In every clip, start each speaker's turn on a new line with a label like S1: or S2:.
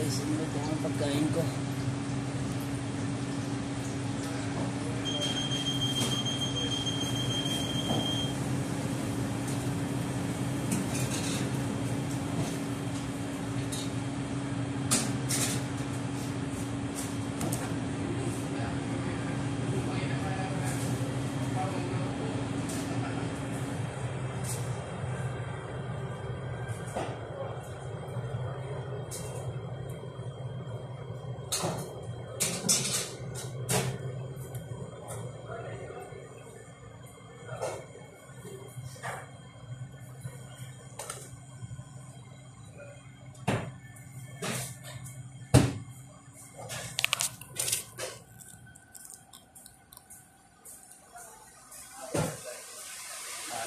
S1: guys, ano ito ang pagkain ko.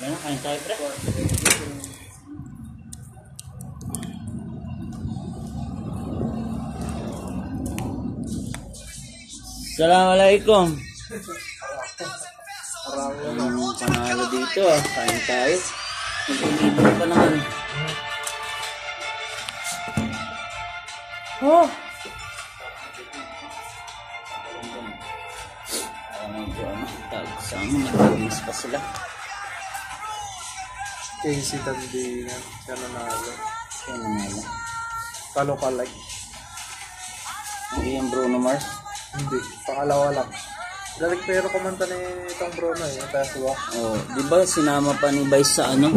S1: Ano, kain tayo, pre? Assalamualaikum. Panalo dito, kain tayo. Nag-inipon pa naman. Oh! Medyo tagsama, nag-inis pa sila.
S2: Casey Tandingan, siya nanalo.
S1: Siya nanalo.
S2: Talo ka like.
S1: Hindi yung Bruno Mars.
S2: Hindi, pangalawa lang. Pero kumanta ni itong Bruno eh, yung Tesla.
S1: Oh, di ba sinama pa ni Vice sa ano?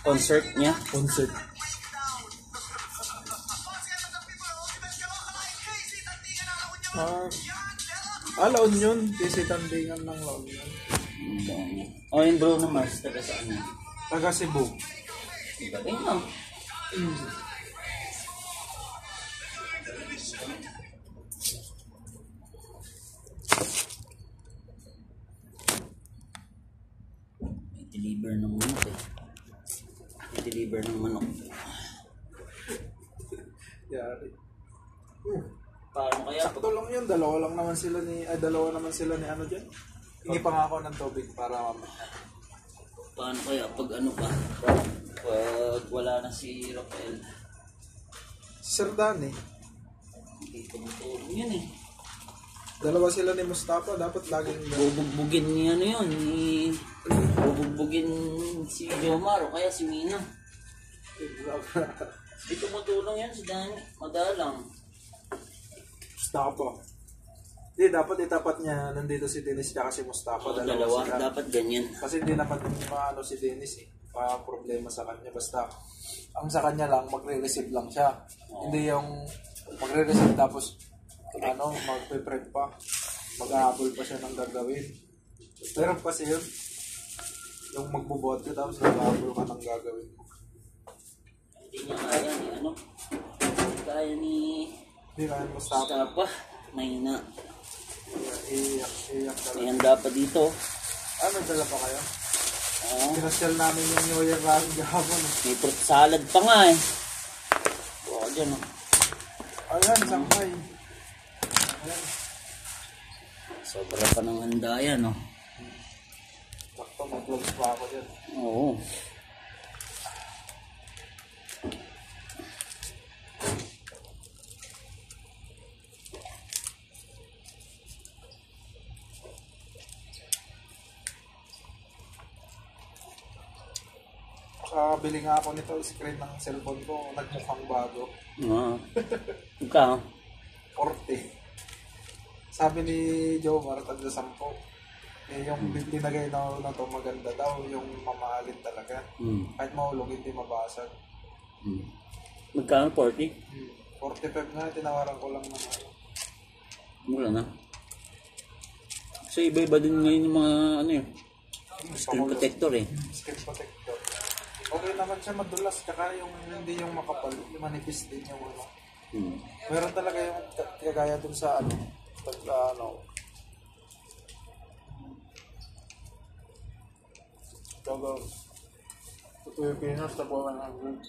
S1: Concert niya?
S2: Concert. Laon yun. Casey Tandingan ng laon yun.
S1: Oh, yung Bruno Mars, taga saan niya?
S2: Taga Cebu.
S1: Diba rin lang? I-deliver ng manok eh. I-deliver ng manok.
S2: Yari.
S1: Paano kaya?
S2: Sakto lang yun. Dalawa naman sila ni ano dyan. Hindi pa nga ako ng tubig para mamaya.
S1: Paano kaya pag ano pa? Pag wala na si Rafael.
S2: Si Sir Danny.
S1: Hindi tumutulong yun eh.
S2: Dalawa sila ni Mustafa. Dapat laging
S1: bubugbugin ni ano yun. Bubugbugin si Jomar o kaya si Mina. Hindi tumutulong yan si Danny. Madalang.
S2: Mustafa. Hindi, dapat itapat niya nandito si Dennis at si Mustafa.
S1: Dalawa,
S2: sila.
S1: dapat ganyan.
S2: Kasi hindi naman maano si Dennis eh. Pa problema sa kanya. Basta, ang sa kanya lang, magre-receive lang siya. Hindi yung magre-receive tapos magpe-prep pa. Mag-ahabol pa siya ng gagawin. Pero kasi yun, yung magbubuhat ka tapos mag-ahabol ka ng gagawin mo.
S1: Hindi niya kaya ni ano. Kaya ni Mustafa. Mahina.
S2: Iyak talaga.
S1: May handa pa dito.
S2: May dala pa kayo?
S1: Oo.
S2: Pinasyal namin yung New Year rally gahapon.
S1: May fruit salad pa nga eh. Oo, dyan oh.
S2: Ayan, sangkay. Ayan.
S1: Sobra pa ng handa yan oh.
S2: Sakto, mag-vlogs pa ako dyan.
S1: Oo.
S2: Bili nga ako nito, screen ng cellphone ko, nagmukhang bago.
S1: Ikaw?
S2: 40. Sabi ni Jomar, tagda 10. Yung linagay na to maganda daw, yung mamahalin talaga. Kahit mahulog, hindi mabasag.
S1: Magkano 40?
S2: 45 nga, tinawaran ko lang naman.
S1: Mura na. So iba-iba din ngayon yung mga ano yun. Screen protector eh.
S2: Screen protector. Okay naman siya madulas, tsaka yung hindi yung makapal, manipis din yung ano. Meron talaga yung kagaya dun sa ito yung Pinas sa buwan ng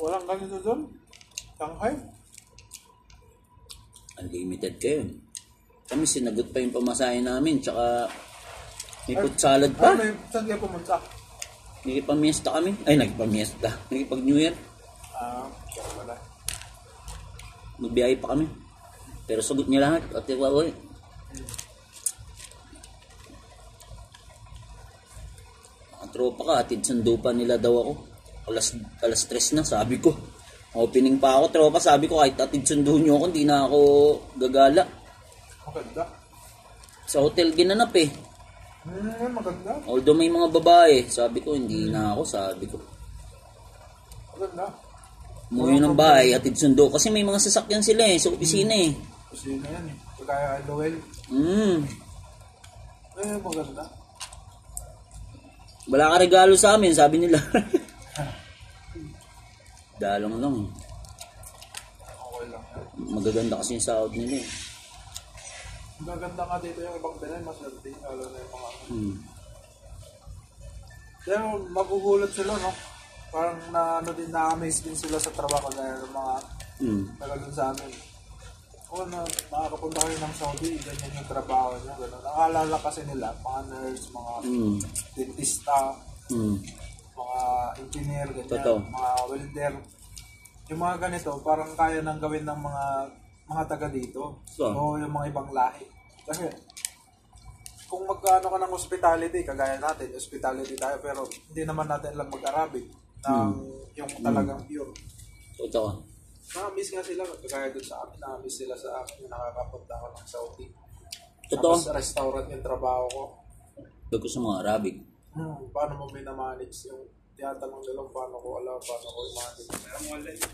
S2: walang ganito dun? Shanghai?
S1: Unlimited kayo. Kami sinagot pa yung pamasahe namin, tsaka may fruit salad pa.
S2: Saan kayo pumunta?
S1: Nagipamiesta kami. Ay, nagipamiesta. Nagipag-New Year.
S2: Kaya wala.
S1: Magbiyahe pa kami. Pero sagot niya lahat. At wawoy. Ang tropa ka, atid sundo pa nila daw ako. Alas 3 na, sabi ko. Opening pa ako, tropa. Sabi ko, kahit atid sundo nyo ako, hindi na ako gagala.
S2: Maganda.
S1: Sa hotel ginanap eh.
S2: Maganda.
S1: Although may mga babae, sabi ko, hindi na ako, sabi ko.
S2: Maganda.
S1: Umuwi ng bahay, atid sundo. Kasi may mga sasakyan sila eh, sa opisina eh.
S2: Kasi na yan eh. Kaya Noel. Maganda.
S1: Wala ka regalo sa amin, sabi nila. Dalong lang.
S2: Okay lang yan.
S1: Magaganda kasi yung sahod nila eh.
S2: Maganda nga dito yung ibang Pinoy, maswerte. Lalo na yung mga... Pero magugulat sila, no? Parang na-amaze din sila sa trabaho dahil mga tagal sa amin. O na makakapunta kayo ng Saudi, ganyan yung trabaho niya. Ganun. Nakaalala kasi nila, mga nurse, mga dentista, mga engineer, ganyan,
S1: Totoo.
S2: mga welder. Yung mga ganito, parang kaya nang gawin ng mga taga dito.
S1: So?
S2: O yung mga ibang lahi. Kasi kung magkano ka ng hospitality, kagaya natin, hospitality tayo, pero hindi naman natin lang mag-Arabic ng yung talagang pure.
S1: Totoo.
S2: Na-miss nga sila, kagaya doon sa amin, na-miss sila sa akin yung nakakapunta ako ng Saudi.
S1: Totoo.
S2: Tapos restaurant yung trabaho ko.
S1: Bago sa mga Arabic.
S2: Paano mo minamanage yung tinatanong nila paano ko alam, paano ko i-manage.